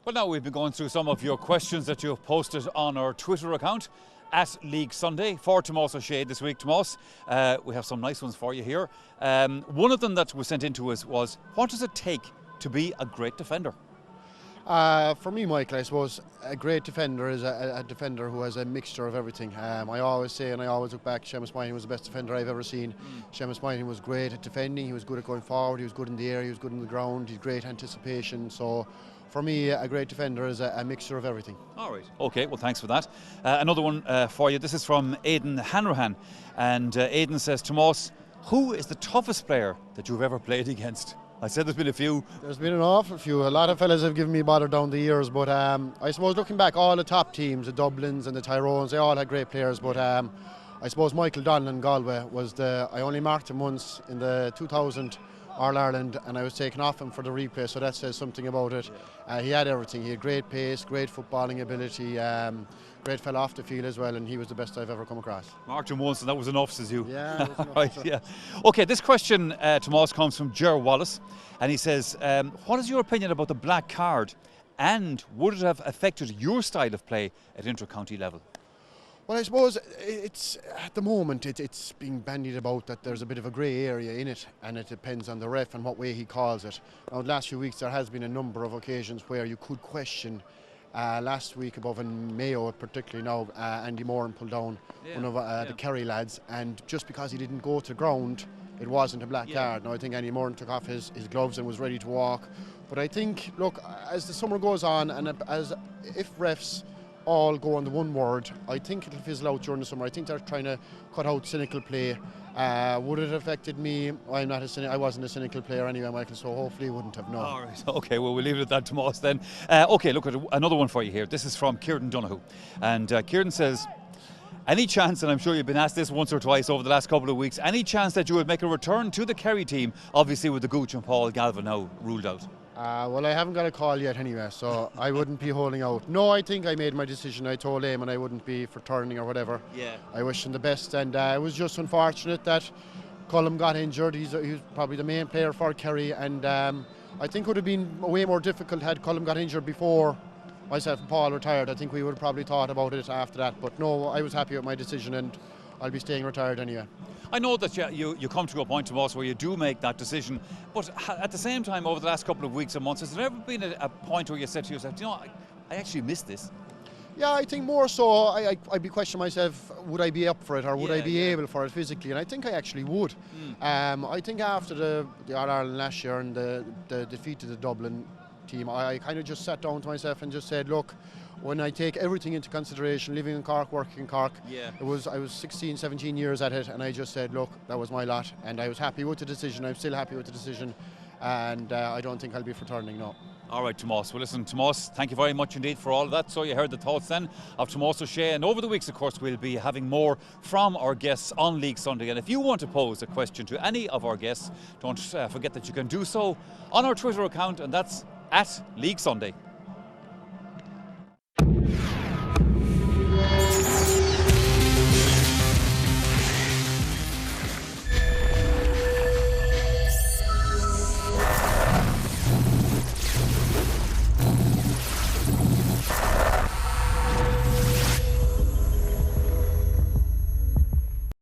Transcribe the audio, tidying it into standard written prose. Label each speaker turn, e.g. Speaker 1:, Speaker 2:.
Speaker 1: Well, now we've been going through some of your questions that you have posted on our Twitter account at League Sunday for Tomás Ó Sé this week. Tomás, we have some nice ones for you here. One of them that was sent in to us was, what does it take to be a great defender?
Speaker 2: For me, Michael, I suppose a great defender is a defender who has a mixture of everything. I always say, and I always look back, Seamus Moynihan was the best defender I've ever seen. Seamus Moynihan was great at defending, he was good at going forward, he was good in the air, he was good on the ground, he had great anticipation. So for me, a great defender is a mixture of everything.
Speaker 1: All right. Okay, well, thanks for that. Another one for you. This is from Aidan Hanrahan. And Aidan says, Tomás, who is the toughest player that you've ever played against? I said there's been a few. There's
Speaker 2: been an awful few. A lot of fellas have given me bother down the years, but I suppose looking back, all the top teams, the Dublins and the Tyrones, they all had great players, but I suppose Michael Donnellan in Galway was I only marked him once in the 2000 All-Ireland, and I was taken off him for the replay, so that says something about it. He had everything. He had great pace, great footballing ability, great fella off the field as well, and he was the best I've ever come across.
Speaker 1: Marked him once and that was enough, says you.
Speaker 2: Yeah, that was enough.
Speaker 1: Right, yeah. Okay, this question, Tomás, comes from Ger Wallace, and he says, what is your opinion about the black card, and would it have affected your style of play at inter-county level?
Speaker 2: Well, I suppose it's at the moment it's being bandied about that there's a bit of a grey area in it, and it depends on the ref and what way he calls it. Now, the last few weeks there has been a number of occasions where you could question. Last week above in Mayo, particularly now, Andy Moran pulled down one of the Kerry lads, and just because he didn't go to ground, it wasn't a black card. Now I think Andy Moran took off his gloves and was ready to walk. But I think, look, as the summer goes on, and if refs all go on the one word, I think it'll fizzle out during the summer. I think they're trying to cut out cynical play. Would it have affected me? I wasn't a cynical player anyway, Michael, so hopefully it wouldn't have, no.
Speaker 1: All right, okay, well, we'll leave it at that, Tomás, then. Okay, look, at another one for you here. This is from Kieran Donoghue. And Kieran says, any chance, and I'm sure you've been asked this once or twice over the last couple of weeks, any chance that you would make a return to the Kerry team, obviously with the Gooch and Paul Galvin now ruled out?
Speaker 2: Well, I haven't got a call yet anyway, so I wouldn't be holding out. No, I think I made my decision. I told Eamon I wouldn't be for turning or whatever.
Speaker 1: Yeah.
Speaker 2: I wish him the best, and it was just unfortunate that Colm got injured. He was probably the main player for Kerry, and I think it would have been way more difficult had Colm got injured before myself and Paul retired. I think we would have probably thought about it after that, but no, I was happy with my decision, and I'll be staying retired anyway.
Speaker 1: I know that you come to a point, Tomás, where you do make that decision, but at the same time, over the last couple of weeks and months, has there ever been a point where you said to yourself, you know, I actually missed this? Yeah,
Speaker 2: I think more so, I'd be questioning myself, would I be up for it, or would I be able for it physically? And I think I actually would. I think after the All-Ireland last year and the defeat to the Dublin team, I kind of just sat down to myself and just said, look, when I take everything into consideration, living in Cork, working in Cork, I was 16, 17 years at it, and I just said, look, that was my lot, and I was happy with the decision. I'm still happy with the decision, and I don't think I'll be returning, no.
Speaker 1: All right, Tomás. Well, listen, Tomás, thank you very much indeed for all of that. So you heard the thoughts then of Tomás Ó Sé, and over the weeks, of course, we'll be having more from our guests on League Sunday. And if you want to pose a question to any of our guests, don't forget that you can do so on our Twitter account, and that's at League Sunday.